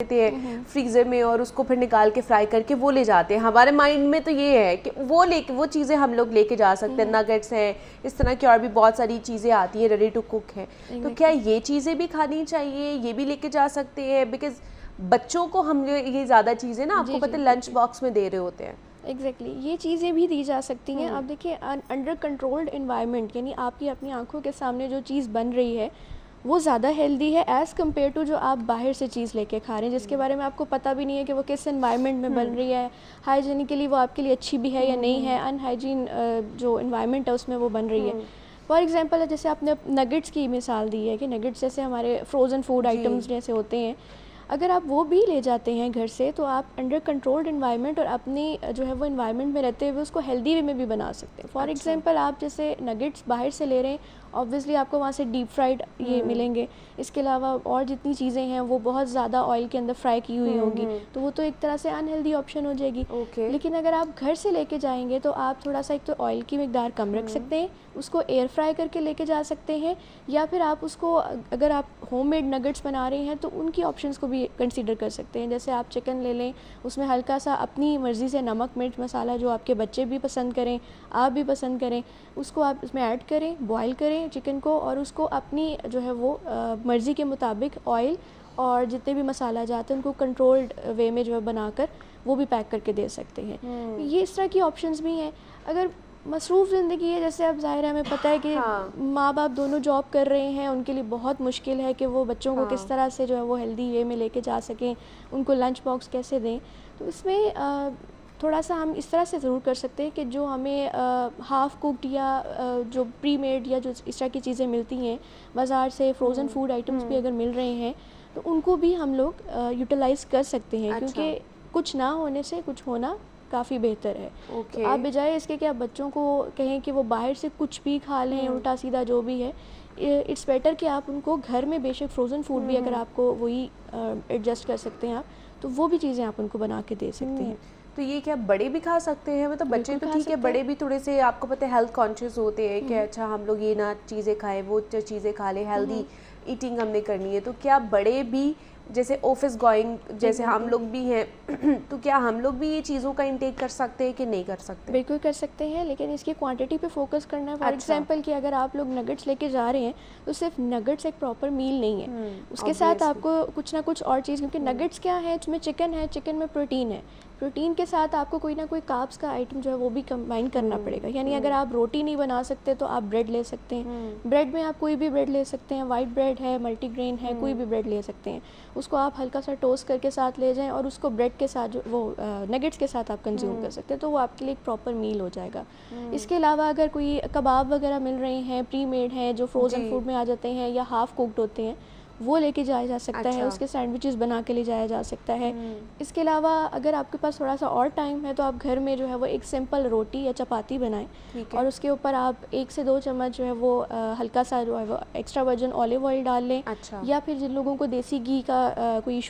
देते हैं फ्रीज़र में और उसको फिर निकाल के फ्राई करके वो ले जाते हैं। हमारे माइंड में तो ये है कि वो चीज़ें हम लोग लेके जा सकते हैं, नगेट्स हैं, इस तरह की और भी बहुत सारी चीज़ें आती हैं रेडी टू कुक हैं। तो क्या ये चीज़ें भी खानी चाहिए, ये भी लेके जा सकते हैं? बिकॉज बच्चों को हम ये ज़्यादा चीज़ें ना आपको पता है लंच बॉक्स में दे रहे होते हैं। एग्जैक्टली ये चीज़ें भी दी जा सकती हैं। अब देखिए अंडर कंट्रोल्ड इन्वायरमेंट, यानी आपकी अपनी आंखों के सामने जो चीज़ बन रही है वो ज़्यादा हेल्दी है एज़ कम्पेयर टू जो आप बाहर से चीज़ लेके खा रहे हैं, जिसके बारे में आपको पता भी नहीं है कि वो किस इन्वायरमेंट में बन रही है, हाइजीनिकली वो आपके लिए अच्छी भी है या नहीं है, अनहाइजीन जो इन्वायरमेंट है उसमें वो बन रही है। फॉर एग्जांपल जैसे आपने नगेट्स की मिसाल दी है कि नगेट्स जैसे हमारे फ्रोज़न फूड आइटम्स जैसे होते हैं, अगर आप वो भी ले जाते हैं घर से तो आप अंडर कंट्रोल्ड इन्वायरमेंट और अपनी जो है वो इन्वायरमेंट में रहते हुए उसको हेल्दी वे में भी बना सकते हैं। फॉर एग्जांपल आप जैसे नगेट्स बाहर से ले रहे हैं, ऑब्वियसली आपको वहाँ से डीप फ्राइड ये मिलेंगे। इसके अलावा और जितनी चीज़ें हैं वो बहुत ज़्यादा ऑयल के अंदर फ्राई की हुई होंगी, तो वो तो एक तरह से अनहेल्दी ऑप्शन हो जाएगी। लेकिन अगर आप घर से लेके जाएंगे तो आप थोड़ा सा एक तो ऑयल की मिकदार कम रख सकते हैं, उसको एयर फ्राई करके लेके जा सकते हैं, या फिर आप उसको अगर आप होममेड नगेट्स बना रहे हैं तो उनकी ऑप्शंस को भी कंसीडर कर सकते हैं। जैसे आप चिकन ले लें, उसमें हल्का सा अपनी मर्ज़ी से नमक मिर्च मसाला जो आपके बच्चे भी पसंद करें, आप भी पसंद करें, उसको आप इसमें ऐड करें, बॉयल करें चिकन को, और उसको अपनी जो है वो मर्ज़ी के मुताबिक ऑयल और जितने भी मसाला जाते हैं उनको कंट्रोल्ड वे में जो है बनाकर वो भी पैक करके दे सकते हैं। ये इस तरह की ऑप्शंस भी हैं। अगर मसरूफ़ ज़िंदगी है, जैसे अब ज़ाहिर है हमें पता है कि माँ बाप दोनों जॉब कर रहे हैं, उनके लिए बहुत मुश्किल है कि वो बच्चों को किस तरह से जो है वो हेल्दी वे में लेके जा सकें, उनको लंच बॉक्स कैसे दें। तो इसमें थोड़ा सा हम इस तरह से ज़रूर कर सकते हैं कि जो हमें हाफ़ कुक्ड या जो प्री मेड या जो इस तरह की चीज़ें मिलती हैं बाज़ार से, फ्रोज़न फूड आइटम्स भी अगर मिल रहे हैं तो उनको भी हम लोग यूटिलाइज़ कर सकते हैं। क्योंकि कुछ ना होने से कुछ होना काफ़ी बेहतर है। तो आप बजाय इसके कि आप बच्चों को कहें कि वो बाहर से कुछ भी खा लें, उल्टा सीधा जो भी है, इट्स बेटर कि आप उनको घर में बेशक फ्रोज़न फूड भी अगर आपको वही एडजस्ट कर सकते हैं आप, तो वो भी चीज़ें आप उनको बना के दे सकते हैं। तो ये क्या बड़े भी खा सकते हैं? मतलब बच्चे तो ठीक है, बड़े भी थोड़े से आपको पता है हेल्थ कॉन्शियस होते हैं कि अच्छा हम लोग ये ना चीज़ें खाएं, वो चीज़ें खा लें, हेल्दी ईटिंग हमने करनी है। तो क्या बड़े भी जैसे ऑफिस गोइंग जैसे हम लोग भी हैं तो क्या हम लोग भी ये चीज़ों का इंटेक कर सकते हैं कि नहीं कर सकते? बिल्कुल कर सकते हैं, लेकिन इसकी क्वांटिटी पे फोकस करना है। फॉर एग्जांपल कि अगर आप लोग नगेट्स लेके जा रहे हैं तो सिर्फ नगेट्स एक प्रॉपर मील नहीं है, उसके साथ आपको कुछ ना कुछ और चीज़, क्योंकि नगेट्स क्या है, इसमें चिकन है, चिकन में प्रोटीन है, प्रोटीन के साथ आपको कोई ना कोई कार्ब्स का आइटम जो है वो भी कंबाइन करना पड़ेगा। यानी अगर आप रोटी नहीं बना सकते तो आप ब्रेड ले सकते हैं। ब्रेड में आप कोई भी ब्रेड ले सकते हैं, वाइट ब्रेड है, मल्टीग्रेन है, कोई भी ब्रेड ले सकते हैं। उसको आप हल्का सा टोस्ट करके साथ ले जाएं और उसको ब्रेड के साथ जो वो नगेट्स के साथ आप कंज्यूम कर सकते हैं, तो वो आपके लिए एक प्रॉपर मील हो जाएगा। इसके अलावा अगर कोई कबाब वगैरह मिल रहे हैं, प्री मेड हैं, जो फ्रोज़न फूड में आ जाते हैं या हाफ़ कुक्ड होते हैं, वो लेके जाया जा सकता है, उसके सैंडविचेस बना के ले जाया जा सकता है। इसके अलावा अगर आपके पास थोड़ा सा और टाइम है तो आप घर में जो है वो एक सिंपल रोटी या चपाती बनाएं और उसके ऊपर आप 1 से 2 चम्मच जो है वो हल्का सा जो है वो एक्स्ट्रा वर्जिन ऑलिव ऑयल डाल लें। या फिर जिन लोगों को देसी घी का कोई इशू